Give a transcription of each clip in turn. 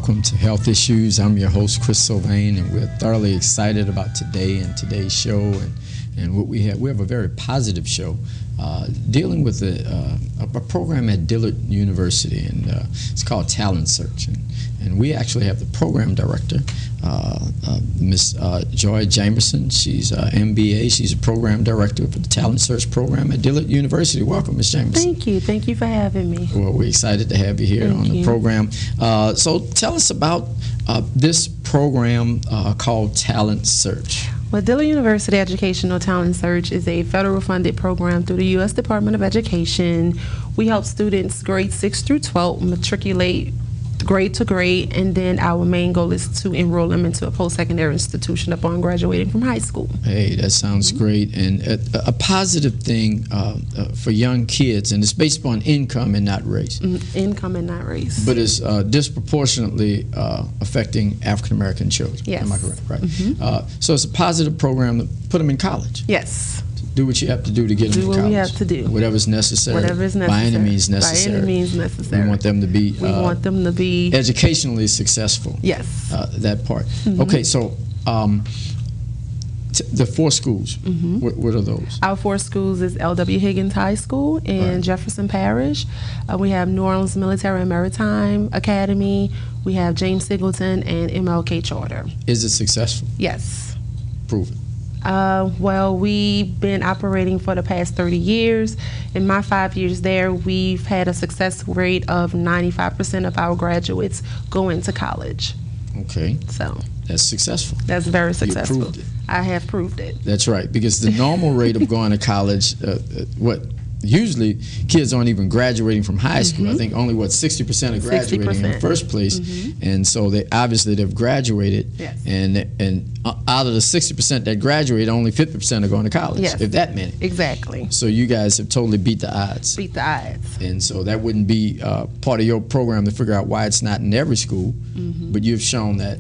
Welcome to Health Issues. I'm your host, Sylvain, and we're thoroughly excited about today and today's show and what we have. We have a very positive show dealing with a program at Dillard University, and it's called Talent Search. And we actually have the program director, Miss Joy Jamerson. She's MBA. She's a program director for the Talent Search program at Dillard University. Welcome, Miss Jamerson. Thank you. Thank you for having me. Well, we're excited to have you here on the program. So tell us about this program called Talent Search. Well, Dillard University Educational Talent Search is a federal funded program through the U.S. Department of Education. We help students grades 6 through 12 matriculate grade to grade, and then our main goal is to enroll them into a post-secondary institution upon graduating from high school. Hey, that sounds great, and a positive thing for young kids, and it's based upon income and not race. Income and not race. But it's disproportionately affecting African-American children. Yes. Am I correct? Right. So it's a positive program to put them in college. Yes. Do what you have to do to get them to college. Do what we have to do. Whatever's necessary. Whatever's necessary. By any means necessary. By any means necessary. We want them to be. We want them to be educationally successful. Yes. That part. Okay, so the 4 schools. What are those? Our 4 schools is L.W. Higgins High School in Jefferson Parish. We have New Orleans Military and Maritime Academy. We have James Singleton and MLK Charter. Is it successful? Yes. Prove it. Well, we've been operating for the past 30 years. In my 5 years there, we've had a success rate of 95% of our graduates go into college. Okay. So that's successful. That's very successful. You proved it. I have proved it. That's right, because the normal rate of going to college, usually kids aren't even graduating from high school. I think only 60% are graduating 60%. In the first place, and so they've graduated. Yes. And out of the 60% that graduate, only 50% are going to college. Yes. If that many. Exactly. So you guys have totally beat the odds. Beat the odds. And so that wouldn't be part of your program to figure out why it's not in every school, but you've shown that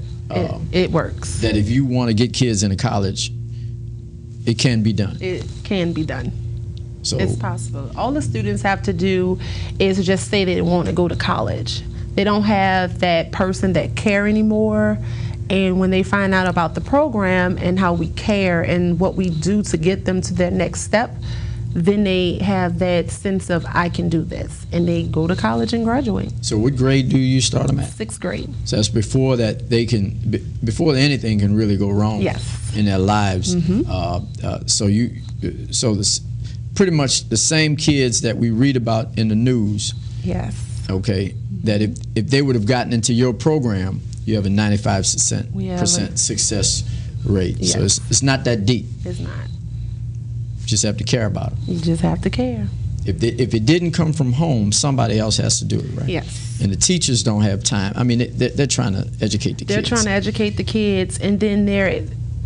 it works. That if you want to get kids into college, it can be done. It can be done. So it's possible. All the students have to do is just say they want to go to college. They don't have that person that care anymore. And when they find out about the program and how we care and what we do to get them to their next step, then they have that sense of, I can do this. And they go to college and graduate. So what grade do you start them at? 6th grade. So that's before that before anything can really go wrong. Yes. In their lives. So this pretty much the same kids that we read about in the news. Yes. Okay. That if they would have gotten into your program, you have a 95% success rate. Yes. So it's not that deep. It's not. You just have to care about it. You just have to care. If it didn't come from home, somebody else has to do it, right? Yes. And the teachers don't have time. I mean, they're trying to educate the kids. They're trying to educate the kids, and then they're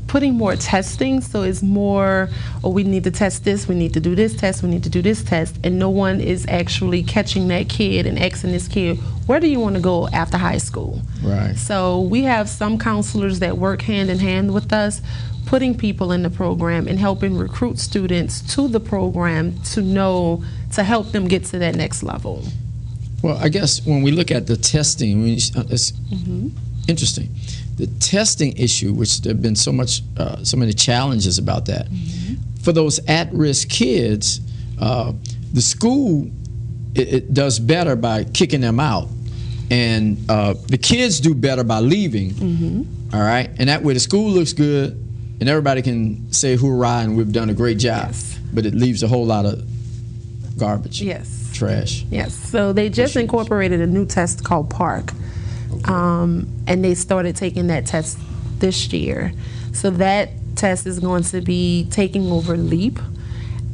putting more testing, so it's more, we need to test this, we need to do this test, we need to do this test, and no one is actually catching that kid and asking this kid, where do you want to go after high school? Right. So we have some counselors that work hand in hand with us, putting people in the program and helping recruit students to the program to help them get to that next level. Well, I guess when we look at the testing, it's interesting. The testing issue, which there have been so many challenges about that, for those at-risk kids, the school it does better by kicking them out, and the kids do better by leaving. All right, and that way the school looks good, and everybody can say hoorah and we've done a great job. Yes. But it leaves a whole lot of garbage. Yes. Trash. Yes. So they just incorporated a new test called PARC. And they started taking that test this year. So that test is going to be taking over LEAP.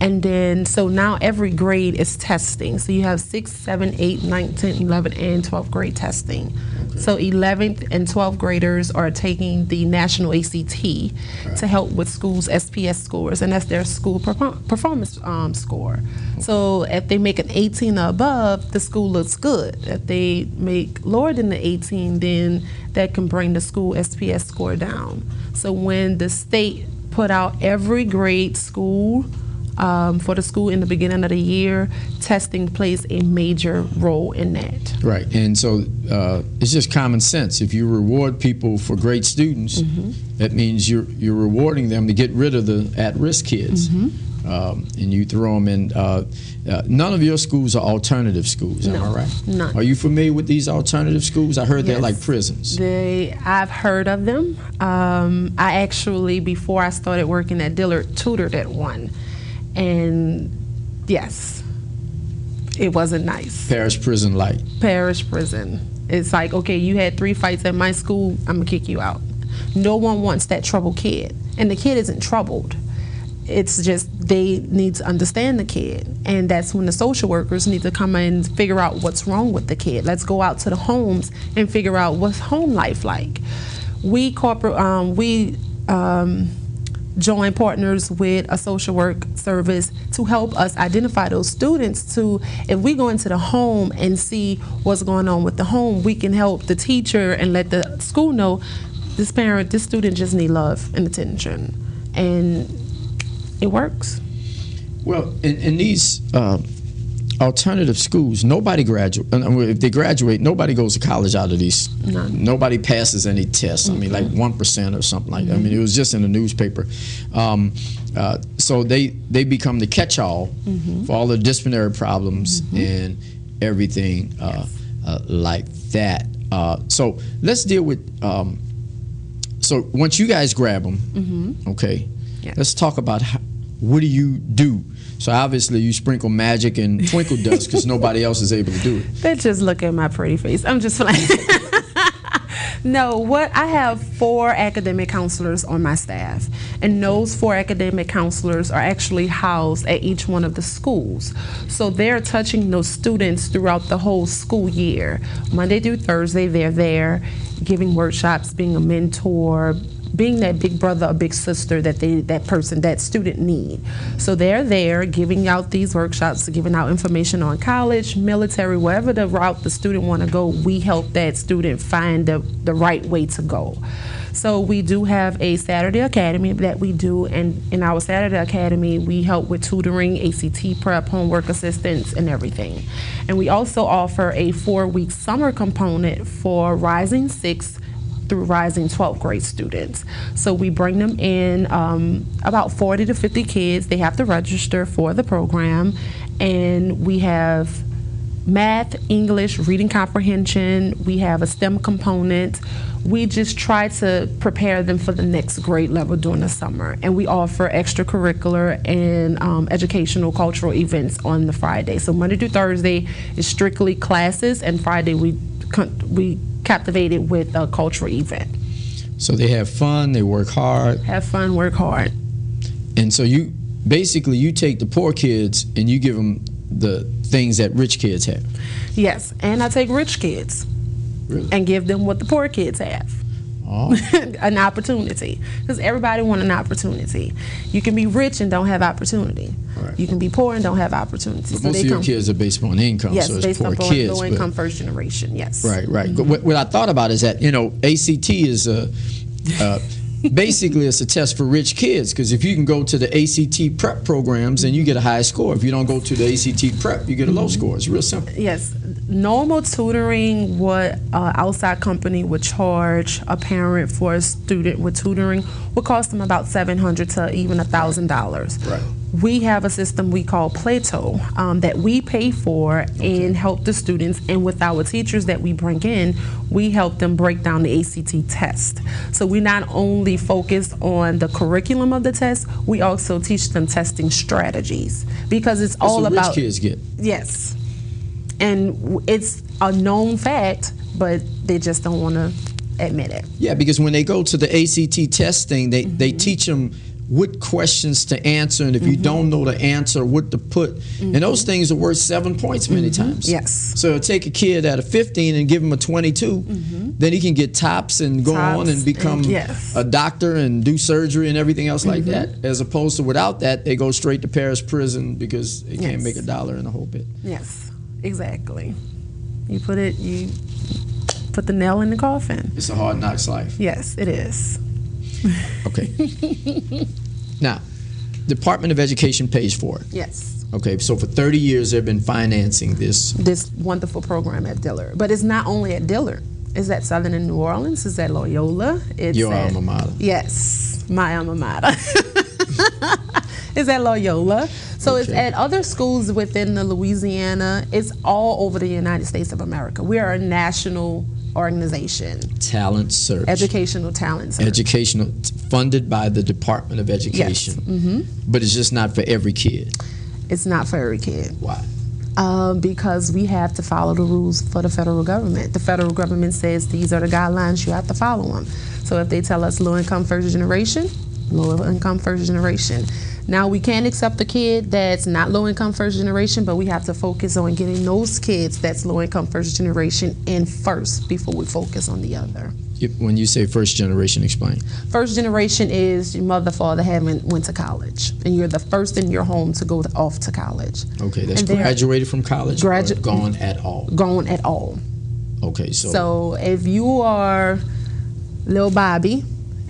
And then, so now every grade is testing. So you have 6, 7, 8, 9, 10, 11, and 12th grade testing. Okay. So 11th and 12th graders are taking the national ACT to help with schools' SPS scores, and that's their school performance score. Okay. So if they make an 18 or above, the school looks good. If they make lower than the 18, then that can bring the school SPS score down. So when the state put out every grade school for the school in the beginning of the year, testing plays a major role in that. Right, and so it's just common sense. If you reward people for great students, that means you're rewarding them to get rid of the at-risk kids, and you throw them in. None of your schools are alternative schools, am I right? None. Are you familiar with these alternative schools? I heard they're Yes. like prisons. I've heard of them. I actually, before I started working at Dillard, tutored at one. And yes, it wasn't nice. Parish prison light. Parish prison. It's like, okay, you had 3 fights at my school, I'm gonna kick you out. No one wants that troubled kid. And the kid isn't troubled. It's just they need to understand the kid. And that's when the social workers need to come in and figure out what's wrong with the kid. Let's go out to the homes and figure out what's home life like. We join partners with a social work service to help us identify those students. To, if we go into the home and see what's going on with the home, we can help the teacher and let the school know this student just need love and attention. And it works. Well, in these alternative schools, nobody graduates. If they graduate, nobody goes to college out of these. None. Nobody passes any tests. I mean, like 1% or something like that. I mean, it was just in the newspaper. So they become the catch-all for all the disciplinary problems and everything like that. So let's deal with. So once you guys grab them, okay, let's talk about what do you do. So obviously you sprinkle magic and twinkle dust because nobody else is able to do it. They just look at my pretty face. I'm just playing. No, I have 4 academic counselors on my staff, and those 4 academic counselors are actually housed at each one of the schools. So they're touching those students throughout the whole school year. Monday through Thursday, they're there giving workshops, being a mentor, being that big brother or big sister that that student need. So they're there giving out these workshops, giving out information on college, military, wherever the route the student want to go, we help that student find the right way to go. So we do have a Saturday Academy that we do, and in our Saturday Academy we help with tutoring, ACT prep, homework assistance, and everything. And we also offer a 4-week summer component for Rising 6th through Rising 12th grade students. So we bring them in, about 40 to 50 kids. They have to register for the program, and we have math, English, reading comprehension. We have a STEM component. We just try to prepare them for the next grade level during the summer. And we offer extracurricular and educational cultural events on the Friday. So Monday through Thursday is strictly classes, and Friday we captivate it with a cultural event. So they have fun, they work hard. Have fun, work hard. And so you take the poor kids and you give them the things that rich kids have. Yes, and I take rich kids and give them what the poor kids have. Oh. An opportunity, because everybody wants an opportunity. You can be rich and don't have opportunity. Right. You can be poor and don't have opportunity. But most of your kids are based on income, yes, so it's based poor on kids. low income first generation. Yes. Right, right. What I thought about is that ACT is basically it's a test for rich kids, because if you can go to the ACT prep programs, then you get a high score. If you don't go to the ACT prep, you get a low score. It's real simple. Yes. Normal tutoring, what outside company would charge a parent for a student with tutoring would cost them about $700 to even $1,000. Right. We have a system we call Plato that we pay for and help the students, and with our teachers that we bring in, we help them break down the ACT test. So we not only focus on the curriculum of the test, we also teach them testing strategies, because it's all about rich kids get. Yes. And it's a known fact, but they just don't want to admit it. Yeah, because when they go to the ACT testing, they teach them what questions to answer, and if you don't know the answer, what to put. And those things are worth 7 points many times. Yes. So take a kid at a 15 and give him a 22, then he can get tops and go on and become a doctor and do surgery and everything else like that, as opposed to without that, they go straight to parish prison because they can't make $1 in a whole bit. Yes, exactly. You put the nail in the coffin. It's a hard knocks life. Yes, it is. Okay. Now, Department of Education pays for it. Yes. Okay, so for 30 years they've been financing this wonderful program at Dillard. But it's not only at Dillard. It's at Southern and New Orleans. It's at Loyola. It's Your alma mater. Yes, my alma mater. It's at Loyola. So it's at other schools within the Louisiana. It's all over the United States of America. We are a national organization. Talent search. Educational talent search. Educational, funded by the Department of Education. Yes. But it's just not for every kid. It's not for every kid. Why? Because we have to follow the rules for the federal government. The federal government says these are the guidelines, you have to follow them. So if they tell us low income first generation, low income first generation. Now we can't accept a kid that's not low income first generation, but we have to focus on getting those kids that's low income first generation in first before we focus on the other. When you say first generation, explain. First generation is your mother, father haven't went to college, and you're the first in your home to go off to college. Okay, that's graduated from college or gone at all? Gone at all. Okay, so. So if you are Lil Bobby,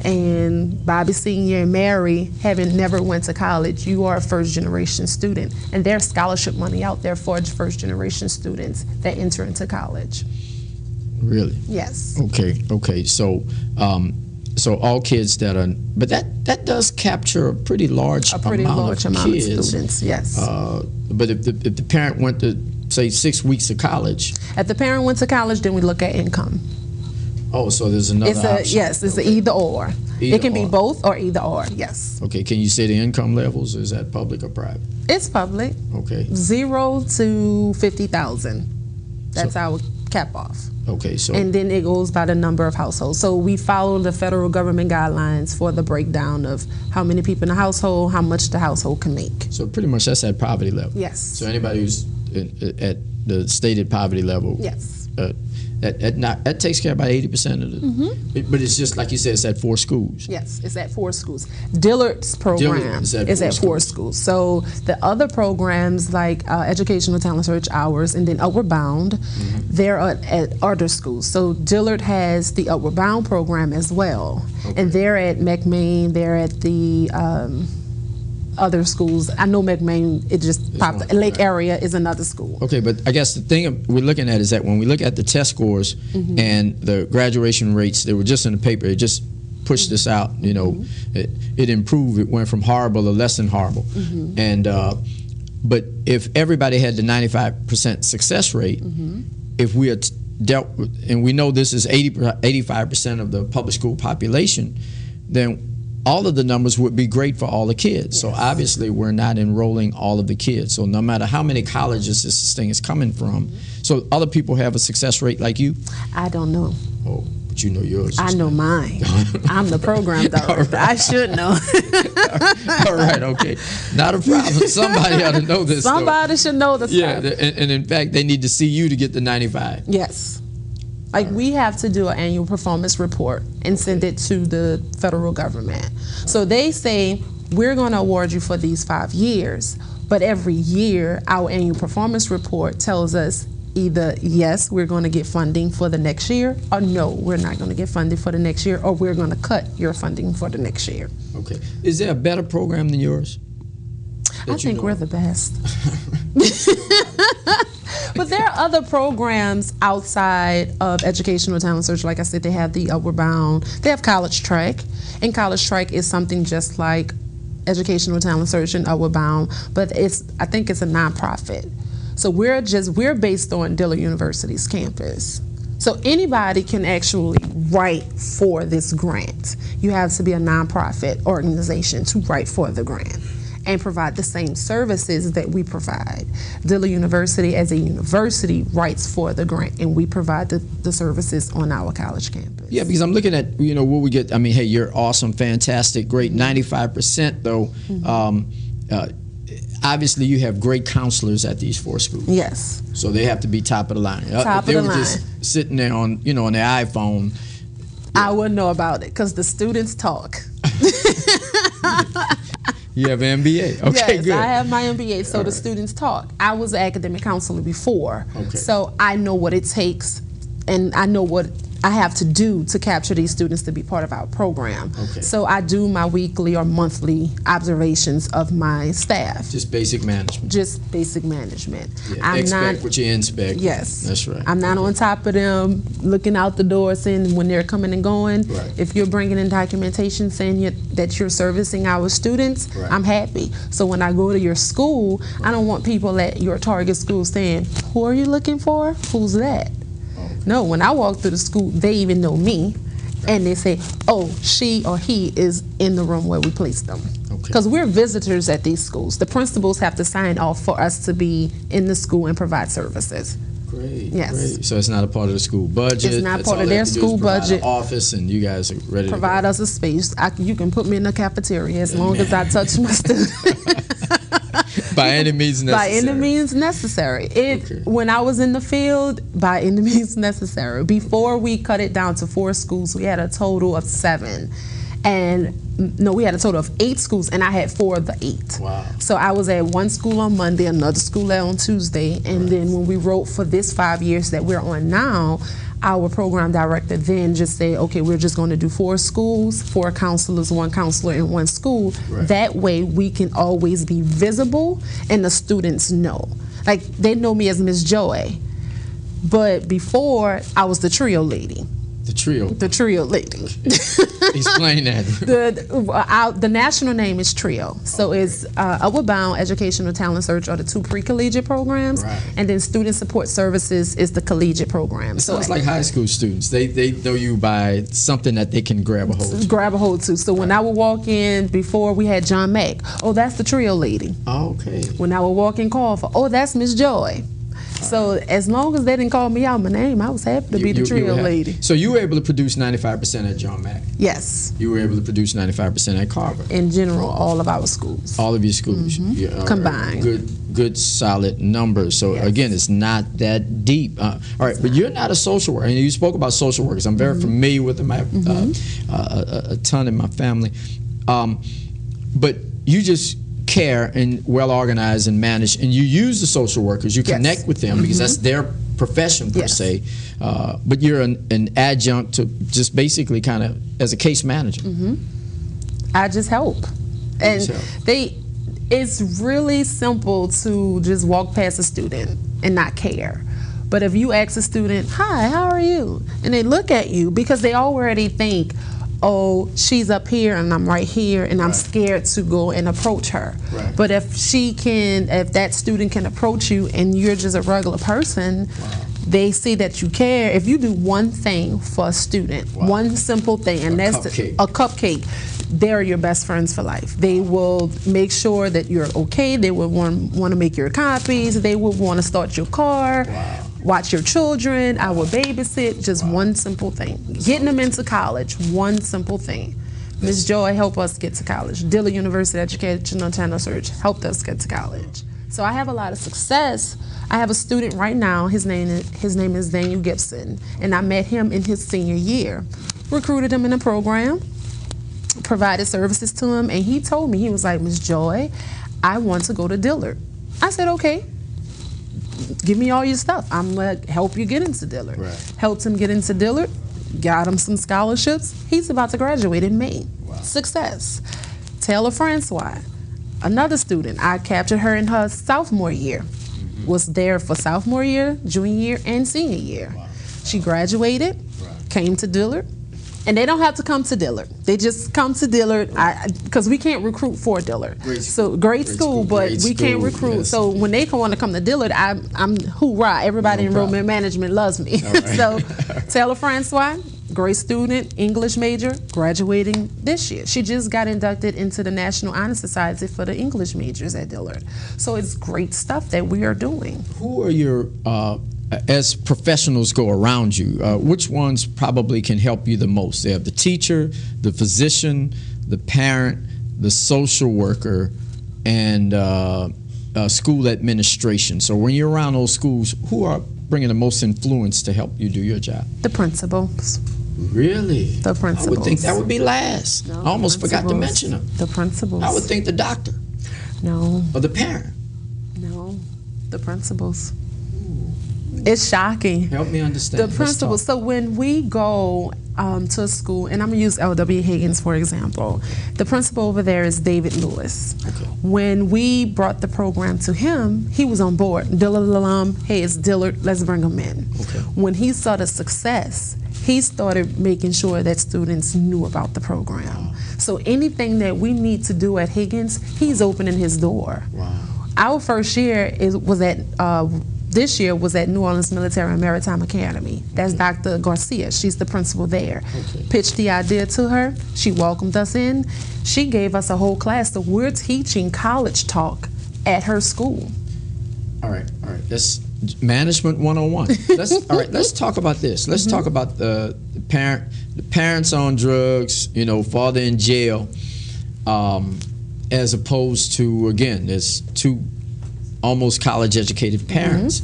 and Bobby Senior and Mary having never went to college, you are a first generation student. And there's scholarship money out there for first generation students that enter into college. Really? Yes. Okay. So, so all kids that are, but that does capture a pretty large amount of kids. Students. Yes. But if the parent went to say 6 weeks of college. If the parent went to college, then we look at income. Oh, so there's another option. Yes, it's an either or. It can be both or either or, yes. Okay, can you say the income levels? Is that public or private? It's public. Okay. 0 to 50,000. That's our cap off. Okay, so. And then it goes by the number of households. So we follow the federal government guidelines for the breakdown of how many people in the household, how much the household can make. So pretty much that's at poverty level. Yes. So anybody who's at the stated poverty level. Yes. That takes care of about 80% of the. But it's just like you said, it's at 4 schools. Yes, it's at 4 schools. Dillard's program is at 4 schools. So the other programs like Educational Talent Search Hours and then Upward Bound, they're at other schools. So Dillard has the Upward Bound program as well, and they're at McMain. They're at the other schools. I know McMain, it just popped. Lake Area is another school. Okay, but I guess the thing we're looking at is that when we look at the test scores and the graduation rates, they were just in the paper, it just pushed this out, you know, it improved, it went from horrible to less than horrible. And but if everybody had the 95% success rate, if we had dealt with, and we know this is 85% of the public school population, then all of the numbers would be great for all the kids. So obviously we're not enrolling all of the kids. So no matter how many colleges this thing is coming from, so other people have a success rate like you? I don't know. Oh, but you know yours. I know mine. I'm the program director. I should know. All right, okay. Not a problem. Somebody ought to know this. Somebody should know this. Yeah, and in fact, they need to see you to get the 95. Yes. Like we have to do an annual performance report and send it to the federal government. So they say, we're going to award you for these 5 years, but every year our annual performance report tells us either yes, we're going to get funding for the next year, or no, we're not going to get funding for the next year, or we're going to cut your funding for the next year. Okay. Is there a better program than yours? I think we're the best. But there are other programs outside of Educational Talent Search. Like I said, they have the Upward Bound. They have College Track. And College Track is something just like Educational Talent Search and Upward Bound, but I think it's a nonprofit. So we're based on Dillard University's campus. So anybody can actually write for this grant. You have to be a nonprofit organization to write for the grant and provide the same services that we provide. Dillard University as a university writes for the grant, and we provide the services on our college campus. Yeah, because I'm looking at, you know, what we get. I mean, hey, you're awesome, fantastic, great. 95% though. Obviously, you have great counselors at these 4 schools. Yes. So they have to be top of the line. Top if they of the were line. just sitting there on, you know, on their iPhone. I wouldn't know about it because the students talk. You have an MBA. Okay, yes, good. I have my MBA, so the students talk. I was an academic counselor before, Okay. so I know what it takes, and I know what I have to do to capture these students to be part of our program. Okay. So I do my weekly or monthly observations of my staff. Just basic management. Just basic management. Yeah. Expect what you inspect. Yes. That's right. I'm not on top of them, looking out the door, seeing when they're coming and going. Right. If you're bringing in documentation saying that you're servicing our students, right. I'm happy. So when I go to your school, I don't want people at your target school saying, who are you looking for? Who's that? No, when I walk through the school, they even know me, and they say, oh, she or he is in the room where we placed them. Because we're visitors at these schools. The principals have to sign off for us to be in the school and provide services. Great. Yes. Great. So it's not a part of the school budget. It's not part of their school budget. Office, and you guys are ready provide to go. us a space. You can put me in the cafeteria as long as I touch my student. By any means necessary. By any means necessary. When I was in the field, by any means necessary. Before we cut it down to 4 schools, we had a total of 7. And no, we had a total of 8 schools, and I had 4 of the 8. Wow. So I was at one school on Monday, another school on Tuesday, and then when we wrote for this 5 years that we're on now, our program director then just said, okay, we're just going to do 4 schools, 4 counselors, 1 counselor in 1 school. Right. That way we can always be visible and the students know. Like, they know me as Miss Joy, but before I was the trio lady. The trio. The trio lady. Explain that. The national name is TRIO. So it's Upward Bound Educational Talent Search are the 2 pre-collegiate programs, right. and then Student Support Services is the collegiate program. So it's like high school students. They know you by something that they can grab a hold to. Grab a hold to. So when I would walk in, before we had John Mack, oh, that's the trio lady. Okay. When I would walk in, call for, oh, that's Miss Joy. So as long as they didn't call me out my name, I was happy to be the trio lady. So you were able to produce 95% at John Mack? Yes. You were able to produce 95% at Carver? In general, all of our schools. All of your schools? Mm-hmm. Combined. Good, solid numbers. So yes. Again, it's not that deep. All right, but you're not a social worker. And you spoke about social workers. I'm very familiar with them. I have a ton in my family. But you just care and well organized and managed, and you use the social workers, you connect with them because that's their profession per se, but you're an adjunct to just basically kind of as a case manager. I just help. And it's really simple to just walk past a student and not care. But if you ask a student, hi, how are you? And they look at you because they already think, oh, she's up here and I'm right here and I'm scared to go and approach her. Right. But if that student can approach you and you're just a regular person, they see that you care. If you do one thing for a student, one simple thing, and that's a cupcake, they're your best friends for life. They will make sure that you're okay. They will want to make your copies. They will want to start your car. Watch your children. I will babysit. Just one simple thing. Getting them into college, one simple thing. Ms. Joy helped us get to college. Dillard University Educational Talent Search helped us get to college. So I have a lot of success. I have a student right now. His name is Daniel Gibson, and I met him in his senior year. Recruited him in a program, provided services to him, and he told me, he was like, Ms. Joy, I want to go to Dillard. I said, okay. Give me all your stuff. I'm going to help you get into Dillard. Helped him get into Dillard, got him some scholarships. He's about to graduate in May. Success. Taylor Francois, another student. I captured her in her sophomore year. Was there for sophomore year, junior year, and senior year. She graduated, came to Dillard. And they don't have to come to Dillard. They just come to Dillard because we can't recruit for Dillard. Great school, but we can't recruit. Yes. So when they want to come to Dillard, I'm hoorah. Everybody in enrollment management loves me. So Taylor Francois, great student, English major, graduating this year. She just got inducted into the National Honor Society for the English majors at Dillard. So it's great stuff that we are doing. Who are your as professionals go around you, which ones probably can help you the most? They have the teacher, the physician, the parent, the social worker, and school administration. So when you're around those schools, who are bringing the most influence to help you do your job? The principals. Really? The principals. I would think that would be last. No, I almost forgot to mention them. The principals. I would think the doctor. No. Or the parent. No, the principals. It's shocking. Help me understand. The principal. So when we go to a school, and I'm gonna use L.W. Higgins for example. The principal over there is David Lewis. Okay. When we brought the program to him, he was on board. Dillard alum, hey, it's Dillard, let's bring him in. Okay. When he saw the success, he started making sure that students knew about the program. So anything that we need to do at Higgins, he's opening his door. Wow. Our first year this year was at New Orleans Military and Maritime Academy. That's Dr. Garcia. She's the principal there. Okay. Pitched the idea to her. She welcomed us in. She gave us a whole class. So we're teaching college talk at her school. All right. That's Management 101. Let's talk about this. Let's talk about the parents on drugs, father in jail, as opposed to, again, there's two almost college educated parents.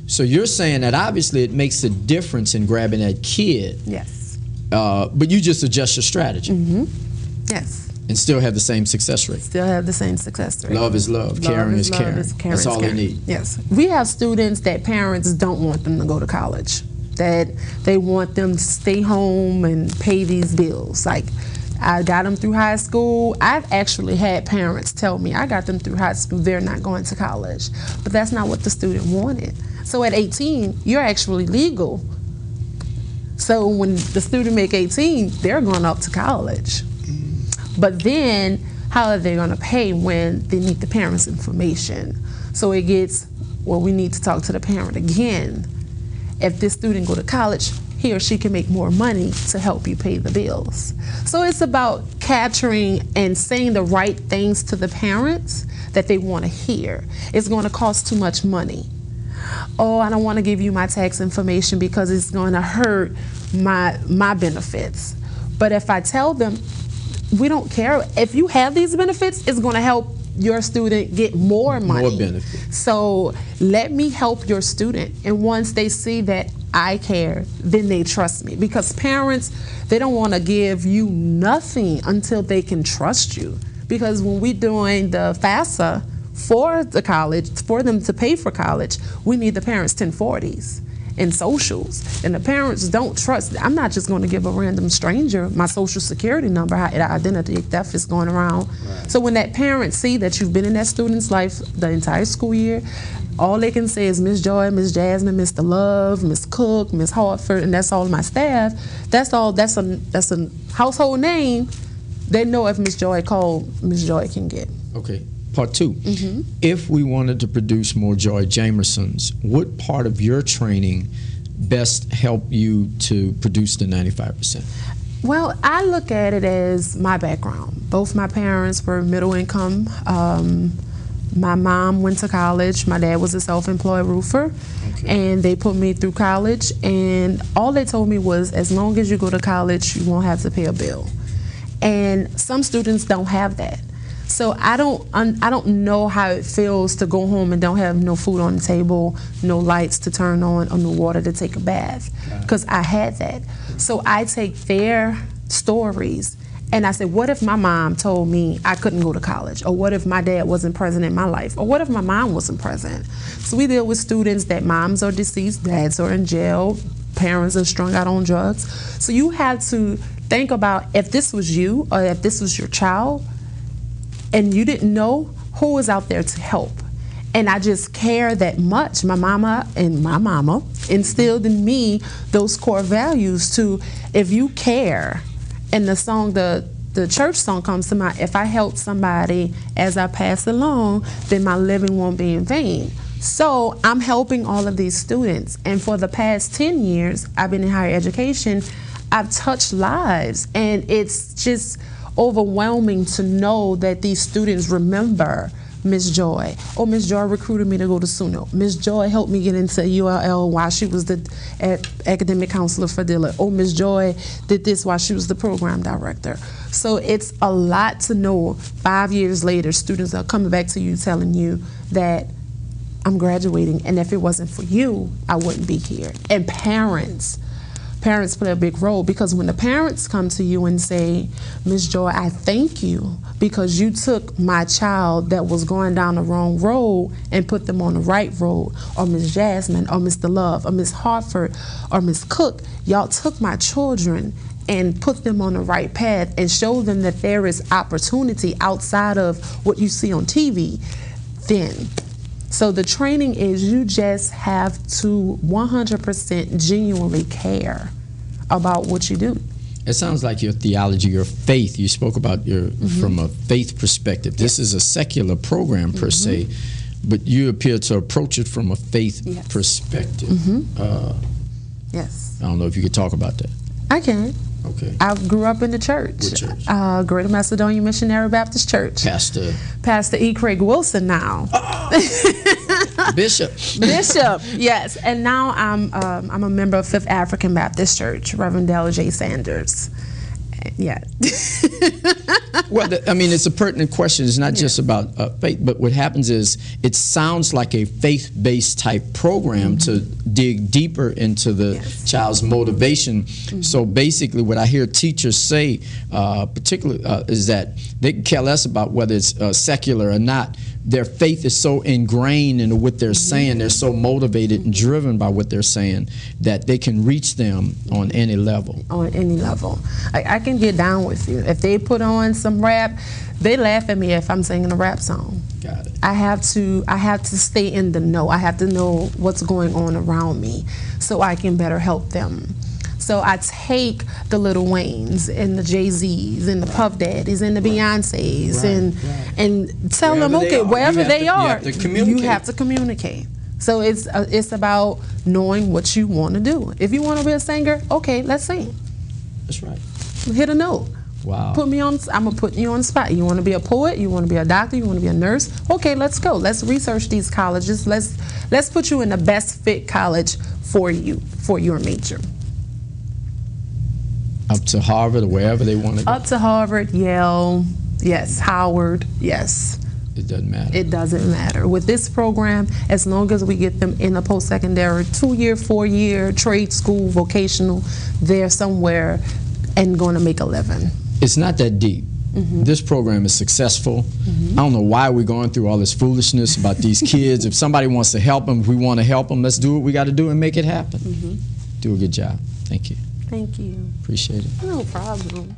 So you're saying that obviously it makes a difference in grabbing that kid. Yes. But you just adjust your strategy. Yes. And still have the same success rate. Still have the same success rate. Love is love. Caring is caring. That's all they need. Yes. We have students that parents don't want them to go to college. That they want them to stay home and pay these bills. Like, I got them through high school. I've actually had parents tell me, I got them through high school, they're not going to college. But that's not what the student wanted. So at 18, you're actually legal. So when the student make 18, they're going up to college. But then, how are they going to pay when they need the parents' information? So it gets, well, we need to talk to the parent again. If this student go to college, he or she can make more money to help you pay the bills. So it's about capturing and saying the right things to the parents that they want to hear. It's going to cost too much money. Oh, I don't want to give you my tax information because it's going to hurt my benefits. But if I tell them, we don't care. If you have these benefits, it's going to help your student get more money. More benefits. So let me help your student. And once they see that I care, then they trust me. Because parents, they don't want to give you nothing until they can trust you. Because when we're doing the FAFSA for the college, for them to pay for college, we need the parents' 1040s and socials. And the parents don't trust. I'm not just going to give a random stranger my social security number. Identity theft is going around. Right. So when that parent see that you've been in that student's life the entire school year, all they can say is Miss Joy, Miss Jasmine, Mr. Love, Miss Cook, Miss Hartford, and that's all my staff. That's all. That's a household name. They know if Miss Joy called, Miss Joy can get. Okay. Part two. If we wanted to produce more Joy Jamersons, what part of your training best helped you to produce the 95%? Well, I look at it as my background. Both my parents were middle income. My mom went to college. My dad was a self-employed roofer. Okay. And they put me through college. And all they told me was, as long as you go to college, you won't have to pay a bill. And some students don't have that. So I don't know how it feels to go home and don't have no food on the table, no lights to turn on, or no water to take a bath, because I had that. So I take their stories and I say, what if my mom told me I couldn't go to college? Or what if my dad wasn't present in my life? Or what if my mom wasn't present? So we deal with students that moms are deceased, dads are in jail, parents are strung out on drugs. So you have to think about, if this was you or if this was your child, and you didn't know, who was out there to help. And I just care that much. My mama instilled in me those core values to, if you care, and the song, the church song comes to mind, if I help somebody as I pass along, then my living won't be in vain. So I'm helping all of these students. And for the past 10 years, I've been in higher education, I've touched lives. And it's just overwhelming to know that these students remember Miss Joy. Oh, Miss Joy recruited me to go to SUNO. Miss Joy helped me get into ULL while she was the academic counselor for Dillard. Oh, Miss Joy did this while she was the program director. So it's a lot to know. 5 years later, students are coming back to you telling you that I'm graduating, and if it wasn't for you, I wouldn't be here. And parents parents play a big role, because when the parents come to you and say, Ms. Joy, I thank you because you took my child that was going down the wrong road and put them on the right road, or Ms. Jasmine, or Mr. Love, or Ms. Hartford, or Ms. Cook, y'all took my children and put them on the right path and show them that there is opportunity outside of what you see on TV, then. So the training is, you just have to 100% genuinely care about what you do. It sounds like your theology, your faith, you spoke about your from a faith perspective. This is a secular program per se, but you appear to approach it from a faith perspective. Yes. I don't know if you could talk about that. I can. Okay. I grew up in the church. What church? Greater Macedonia Missionary Baptist Church. Pastor E. Craig Wilson now. Bishop. Bishop, yes. And now I'm a member of Fifth African Baptist Church, Reverend Dillard J. Sanders. Yeah. Well, I mean, it's a pertinent question. It's not just about faith, but what happens is it sounds like a faith-based type program to dig deeper into the child's motivation. So basically what I hear teachers say, particularly, is that they care less about whether it's secular or not. Their faith is so ingrained in what they're saying, they're so motivated and driven by what they're saying that they can reach them on any level. On any level. I can get down with you. If they put on some rap, they laugh at me if I'm singing a rap song. Got it. I have to stay in the know. I have to know what's going on around me so I can better help them. So I take the Lil Waynes and the Jay-Z's and the Puff Daddies and the Beyoncés and tell them, okay, wherever they are, you have to communicate. So it's about knowing what you want to do. If you want to be a singer, okay, let's sing. That's right. Hit a note. Wow. Put me on. I'm gonna put you on the spot. You want to be a poet? You want to be a doctor? You want to be a nurse? Okay, let's go. Let's research these colleges. Let's put you in the best fit college for you, for your major. Up to Harvard or wherever they want to go? Up to Harvard, Yale, yes, Howard, yes. It doesn't matter. It doesn't matter. With this program, as long as we get them in a post-secondary 2-year, 4-year, trade school, vocational, they're somewhere and going to make a living. It's not that deep. This program is successful. I don't know why we're going through all this foolishness about these kids. If somebody wants to help them, if we want to help them, let's do what we got to do and make it happen. Do a good job. Thank you. Thank you. Appreciate it. No problem.